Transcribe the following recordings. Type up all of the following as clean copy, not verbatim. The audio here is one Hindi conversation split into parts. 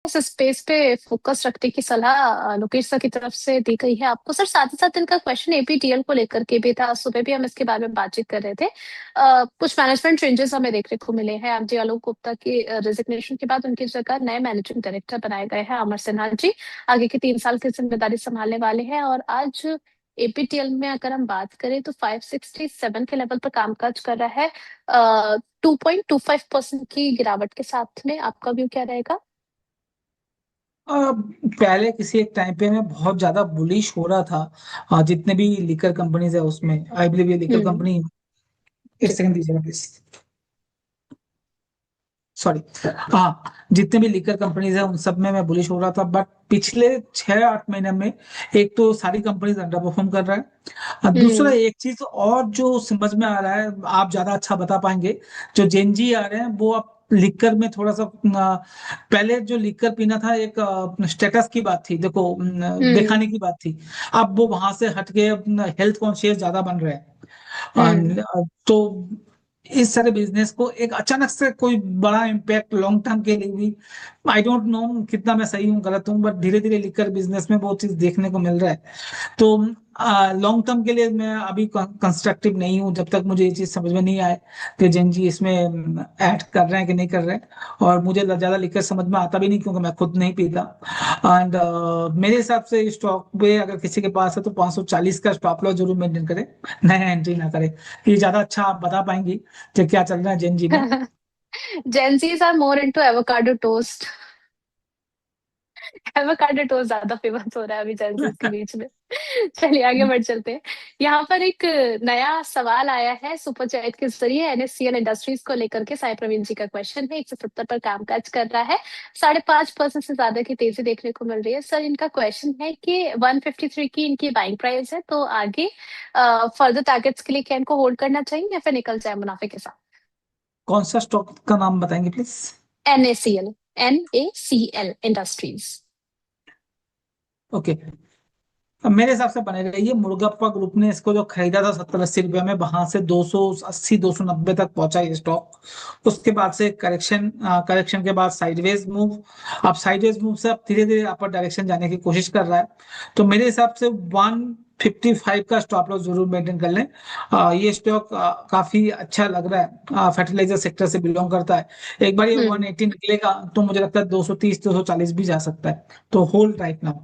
इस स्पेस पे फोकस रखने की सलाह लोकेश सर की तरफ से दी गई है आपको। सर साथ ही साथ इनका क्वेश्चन एपीटीएल को लेकर के भी था, सुबह भी हम इसके बारे में बातचीत कर रहे थे। कुछ मैनेजमेंट चेंजेस हमें देखने को मिले हैं। एमडी आलोक गुप्ता की रेजिग्नेशन के बाद उनकी जगह नए मैनेजिंग डायरेक्टर बनाए गए हैं अमर सिन्हा जी। आगे के 3 साल की जिम्मेदारी संभालने वाले हैं। और आज एपीटीएल में अगर हम बात करें तो 567 के लेवल पर कामकाज कर रहा है, 2.25% की गिरावट के साथ में। आपका व्यू क्या रहेगा? पहले किसी एक टाइम पे मैं बहुत ज्यादा बुलिश हो रहा था। जितने भी लिकर कंपनीज है उसमें आई बिलीव ये लिकर हम्म। कंपनी। एक जी। सेकंड दीजिएगा प्लीज। सॉरी। हाँ, जितने भी लिकर कंपनीज है उन सब में मैं बुलिश हो रहा था, बट पिछले 6-8 महीने में एक तो सारी कंपनीज अंडर परफॉर्म कर रहा है। दूसरा हम्म। एक चीज और जो समझ में आ रहा है, आप ज्यादा अच्छा बता पाएंगे। जो जेनजी आ रहे हैं वो अब लिकर में थोड़ा सा पहले जो लिकर पीना था एक स्टेटस की बात थी, देखो हम्म। दिखाने की बात थी। अब वो वहां से हट के हेल्थ कॉन्शियस ज्यादा बन रहे हैं। हम्म। तो इस सारे बिजनेस को एक अचानक से कोई बड़ा इम्पैक्ट लॉन्ग टर्म के लिए भी, आई डोंट नो कितना मैं सही हूँ गलत हूँ, बट धीरे धीरे लिकर बिजनेस में वो चीज देखने को मिल रहा है। तो लॉन्ग टर्म के लिए मैं अभी कंस्ट्रक्टिव नहीं हूँ जब तक मुझे ये चीज समझ में नहीं आए कि जेनजी इसमें ऐड कर रहे हैं कि नहीं कर रहे हैं। और मुझे ज्यादा लिकर समझ में आता भी नहीं क्योंकि मैं खुद नहीं पीता। एंड मेरे हिसाब से स्टॉक पे अगर किसी के पास है तो 540 का स्टॉप लॉस जरूर मेंटेन करे, नया एंट्री ना करे। ये ज्यादा अच्छा आप बता पाएंगी कि क्या चल रहा है जेनजी में। Gen Zs are more into avocado toast. Avocado toast ज्यादा फेमस हो रहा है अभी जेंजीज के बीच में। चलिए आगे बढ़ चलते हैं। यहाँ पर एक नया सवाल आया है सुपर चैट के जरिए। एनएससीएल इंडस्ट्रीज को लेकर के साई प्रवीण जी का क्वेश्चन है। 170 पर कामकाज कर रहा है, 5.5% से ज्यादा की तेजी देखने को मिल रही है। सर इनका क्वेश्चन है कि 153 की इनकी बाइंग प्राइस है, तो आगे फर्दर टारगेट्स के लिए क्या इनको होल्ड करना चाहिए या फिर निकल जाए मुनाफे के साथ? कौन सा स्टॉक का नाम बताएंगे please. NACL, NACL industries. Okay. अब मेरे हिसाब से बने रहिए, मुर्गप्पा ग्रुप ने इसको जो खरीदा था 70-80 रुपए में, वहां से 280-290 तक पहुंचा ये स्टॉक। उसके बाद से करेक्शन, करेक्शन के बाद साइडवेज मूव। अब साइडवेज मूव से अब धीरे धीरे अपर डायरेक्शन जाने की कोशिश कर रहा है। तो मेरे हिसाब से 155 का स्टॉप लॉस जरूर मेंटेन कर लें। ये स्टॉक काफी अच्छा लग रहा है, फर्टिलाइजर सेक्टर से बिलोंग करता है। एक बार ये हम्म। 180 निकलेगा तो मुझे लगता है 230-240 भी जा सकता है। तो होल्ड राइट नाउ।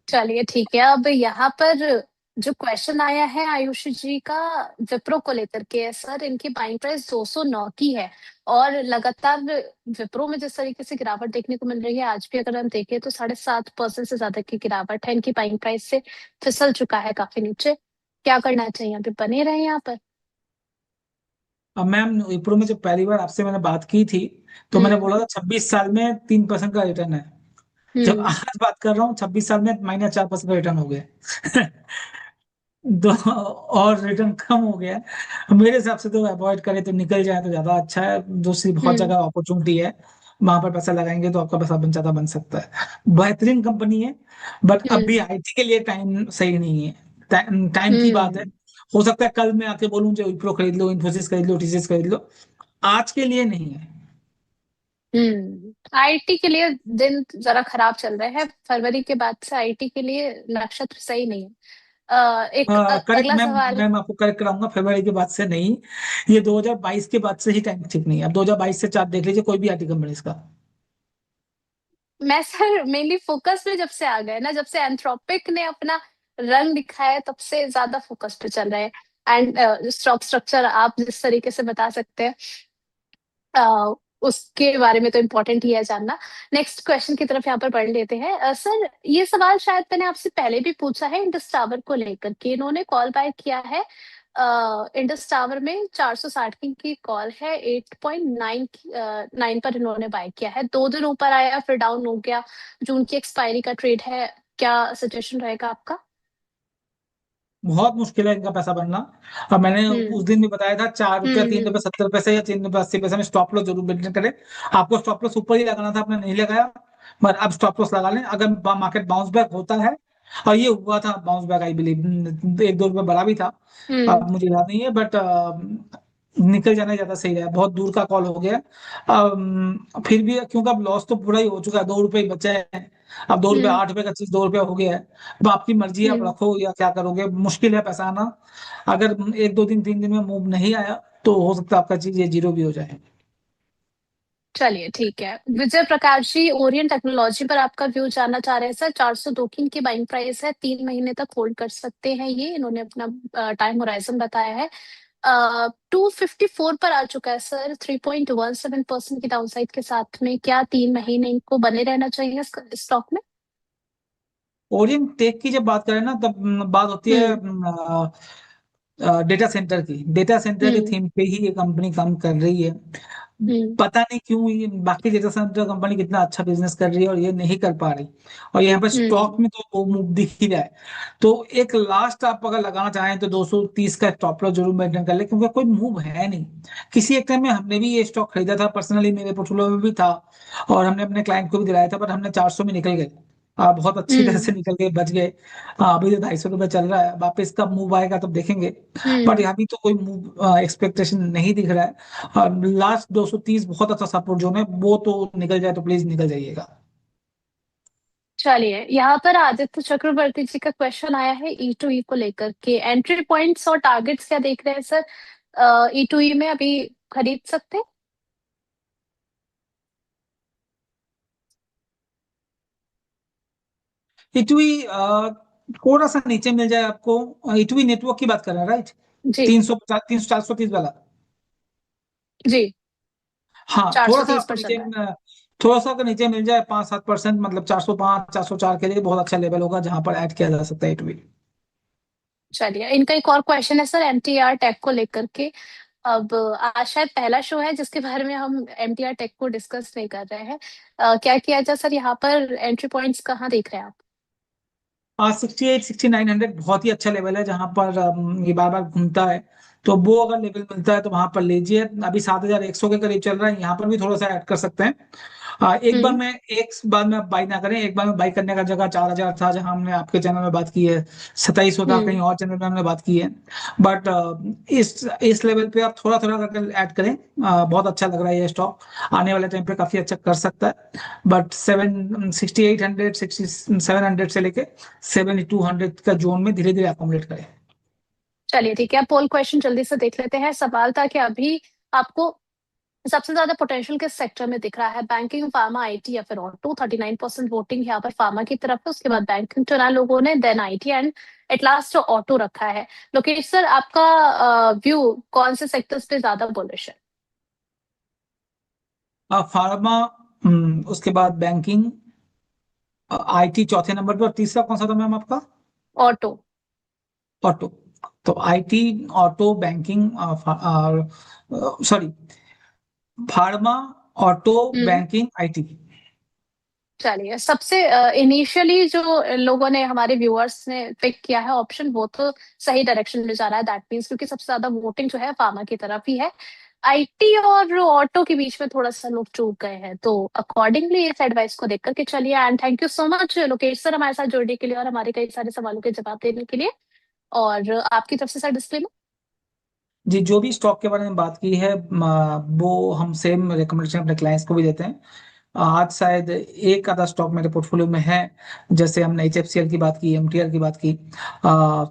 चलिए ठीक है। अब यहाँ पर जो क्वेश्चन आया है आयुषी जी का विप्रो को लेकर के है। सर इनकी बाइंग प्राइस 209 की है और लगातार विप्रो में जिस तरीके से गिरावट देखने को मिल रही है, आज भी अगर हम देखें तो 7.5% से ज्यादा की गिरावट है। इनकी बाइंग प्राइस से फिसल चुका है काफी नीचे। क्या करना चाहिए? अभी बने रहे यहाँ पर? अब मैम विप्रो में जब पहली बार आपसे मैंने बात की थी तो मैंने हम्म। बोला था 26 साल में 3% का रिटर्न है। जब हम्म। आज बात कर रहा हूँ 26 साल में -4% का रिटर्न हो गया। दो और रिटर्न कम हो गया है। मेरे हिसाब से तो अवॉइड करें तो निकल जाए तो ज्यादा अच्छा है। दूसरी बहुत हम्म। जगह अपॉर्चुनिटी है, वहां पर पैसा लगाएंगे तो आपका पैसा ज्यादा बन सकता है। बेहतरीन कंपनी है, बट हम्म। अभी आईटी के लिए टाइम सही नहीं है। टाइम की बात है। हम्म। हो सकता है कल मैं आके बोलूं जो विप्रो खरीद लो, इन्फोसिस खरीद लो, टीसीएस खरीद लो। आज के लिए नहीं है। आईटी के लिए दिन जरा खराब चल रहे हैं। फरवरी के बाद से आईटी के लिए नक्षत्र सही नहीं है। एक करेक्ट अगला मैम। सवाल। मैम आपको करेक्ट कराऊंगा, फरवरी के बाद से नहीं, ये 2022 के बाद से ही टाइम ठीक नहीं है। अब 2022 से चार्ट देख लीजिए कोई भी आईटी कंपनी का। मैं सर मेनली फोकस पे जब से आ गए ना, जब से एंथ्रोपिक ने अपना रंग दिखाया है, तब से ज्यादा फोकस पे चल रहे हैं। एंड स्टॉक स्ट्रक्चर आप जिस तरीके से बता सकते हैं, उसके बारे में तो इम्पोर्टेंट ही है जानना। नेक्स्ट क्वेश्चन की तरफ यहाँ पर बढ़ लेते हैं। सर ये सवाल शायद मैंने आपसे पहले भी पूछा है इंडस टावर को लेकर के। इन्होंने कॉल बैक किया है। इंडस टावर में 460 की कॉल है, 8.9 9 पर इन्होंने बाय किया है। 2 दिन ऊपर आया फिर डाउन हो गया। जून की एक्सपायरी का ट्रेड है। क्या सजेशन रहेगा आपका? बहुत मुश्किल है इनका पैसा बनना। अब मैंने हम्म। उस दिन भी बताया था, 4 रुपया, हम्म। 3 रुपया 70 पैसे या 3 रुपया 80 पैसे में स्टॉप लॉस जरूर मेंटेन करें। आपको स्टॉप लॉस ऊपर ही लगाना था, आपने नहीं लगाया। मगर अब स्टॉप लॉस लगा लें अगर मार्केट बाउंस बैक होता है। और ये हुआ था बाउंस बैक, आई बिलीव 1-2 रुपये बढ़ा भी था। हम्म। अब मुझे याद नहीं है, बट निकल जाना ज्यादा सही है, बहुत दूर का कॉल हो गया। फिर भी क्योंकि अब लॉस तो पूरा ही हो चुका है, 2 रुपए ही बचा है। अब 2 रुपए, हम्म 8 रुपए का चीज 2 रुपया हो गया है। अब आपकी मर्जी है, आप हम्म। रखो या क्या करोगे, मुश्किल है पैसा आना। अगर 1 2 दिन 3 दिन में मूव नहीं आया तो हो सकता है आपका चीज ये जीरो भी हो जाए। चलिए ठीक है, विजय प्रकाश जी ओरियंट टेक्नोलॉजी पर आपका व्यू जानना चाह रहे हैं सर। 402 की इनकी बाइंग प्राइस है, 3 महीने तक होल्ड कर सकते हैं ये, इन्होंने अपना टाइम होराइजन बताया है। 254 पर आ चुका है सर, 3.17% की डाउनसाइड के साथ में। क्या 3 महीने इनको बने रहना चाहिए स्टॉक में? ओरियंट टेक की जब बात करें ना, तब बात होती है हम्म डेटा सेंटर की। डेटा सेंटर के हम्म थीम पे ही ये कंपनी काम कर रही है। हम्म पता नहीं क्यों ये बाकी डेटा सेंटर कंपनी कितना अच्छा बिजनेस कर रही है और ये नहीं कर पा रही। और यहाँ पे हम्म। स्टॉक में तो वो मूव दिख ही रहा है। तो एक लास्ट आप अगर लगाना चाहें तो 230 का स्टॉप लॉस जरूर मेंटेन कर ले, क्योंकि कोई मूव है नहीं। किसी एक टाइम में हमने भी ये स्टॉक खरीदा था, पर्सनली मेरे पोर्टफोलियो में भी था, और हमने अपने क्लाइंट को भी दिलाया था, पर हमने 400 में निकल गए। बहुत अच्छी तरह हम्म से निकल गए, बच गए। अभी तो 250 रुपये चल रहा है, वापस कब मूव आएगा तब देखेंगे। बट हम्म। अभी तो कोई मूव एक्सपेक्टेशन नहीं दिख रहा है। और लास्ट 230 बहुत अच्छा सपोर्ट जोन है, वो तो निकल जाए तो प्लीज निकल जाइएगा। चलिए, यहाँ पर आदित्य चक्रवर्ती जी का क्वेश्चन आया है ई टू ई को लेकर के। एंट्री पॉइंट्स और टारगेट्स क्या देख रहे हैं सर ई टू ई में, अभी खरीद सकते हैं? इटवी थोड़ा सा नीचे मिल जाए आपको। इटवी नेटवर्क की बात कर रहे हैं, राइट? जी 350, 430 वाला। जी। हाँ, थोड़ा सा 430 आपको पर चल नीचे रहा है। थोड़ा सा अगर नीचे मिल जाए 5 7%, मतलब 405 404 के लिए बहुत अच्छा लेवल होगा जहां पर ऐड किया जा सकता है इटवी। चलिए, इनका एक और क्वेश्चन है सर एमटीआर टेक को लेकर के। अब आज शायद पहला शो है जिसके बारे में हम एमटीआर टेक को डिस्कस नहीं कर रहे हैं। क्या किया जाए सर, यहाँ पर एंट्री पॉइंट्स कहाँ देख रहे हैं आप? 68 6900 बहुत ही अच्छा लेवल है, जहां पर ये बार बार घूमता है। तो वो अगर लेवल मिलता है तो वहां पर लीजिए। अभी 7100 के करीब चल रहा है, यहाँ पर भी थोड़ा सा ऐड कर सकते हैं। हम्म एक बार में आप बाई ना करें। एक बार में बाई करने का जगह 4000 था, जहां हमने आपके चैनल में बात की है। 2700 था हम्म। कहीं और चैनल में हमने बात की है। बट इस लेवल पे आप थोड़ा थोड़ा करके ऐड करें। बहुत अच्छा लग रहा है ये स्टॉक। आने वाले टाइम पे काफी अच्छा कर सकता है। बट 6800 6700 से लेके 7200 का जोन में धीरे धीरे अकोमोडेट करें। चलिए ठीक है, पोल क्वेश्चन जल्दी से देख लेते हैं। सवाल था कि अभी आपको सबसे ज्यादा पोटेंशियल किस सेक्टर में दिख रहा है, बैंकिंग, फार्मा, आईटी या फिर ऑटो? 39% वोटिंग यहाँ पर फार्मा की तरफ है, उसके बाद बैंकिंग चुना लोगों ने, then IT and at last auto रखा है। लोकेश सर, आपका व्यू कौन से सेक्टर्स पे ज्यादा बुलिश है? फार्मा, उसके बाद बैंकिंग, आईटी चौथे नंबर पर, और तीसरा कौन सा था मैम आपका? ऑटो। ऑटो। तो आईटी, ऑटो, बैंकिंग, और sorry, pharma, auto, hmm. Banking, IT. चलिए, सबसे इनिशियली जो लोगों ने, हमारे व्यूअर्स ने पिक किया है ऑप्शन, वो तो सही डायरेक्शन में जा रहा है, दैट मीन्स, क्योंकि सबसे ज्यादा वोटिंग जो है फार्मा की तरफ ही है। आईटी और ऑटो के बीच में थोड़ा सा लोग चूक गए हैं, तो अकॉर्डिंगली इस एडवाइस को देख करके चलिए। And thank you so much Lokesh sir हमारे साथ जुड़ने के लिए और हमारे कई सारे सवालों के जवाब देने के लिए। और आपकी तरफ से सर डिस्क्लेमर। जी, जो भी स्टॉक के बारे में बात की है, वो हम सेम रिकमेंडेशन अपने क्लाइंट्स को भी देते हैं। आज शायद एक आधा स्टॉक मेरे पोर्टफोलियो में है, जैसे हमने एचएफसीएल की बात की, एमटीआर की बात की।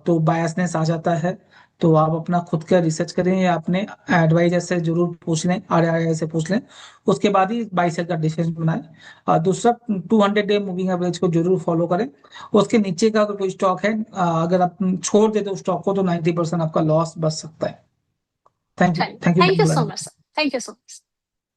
तो बायसनेस आ जाता है। तो आप अपना खुद का रिसर्च करें या अपने एडवाइजर से जरूर पूछ लें, आरआरआई से पूछ लें। उसके बाद ही बाई सेल का डिसीजन बनाएं। और दूसरा, 200 डे मूविंग एवरेज को जरूर फॉलो करें। उसके नीचे का अगर कोई स्टॉक है, अगर आप छोड़ देते हो स्टॉक को, तो 90% आपका लॉस बच सकता है। थैंक यू, चलिए, thank you thank you so ma'am. Much sir, thank you so much.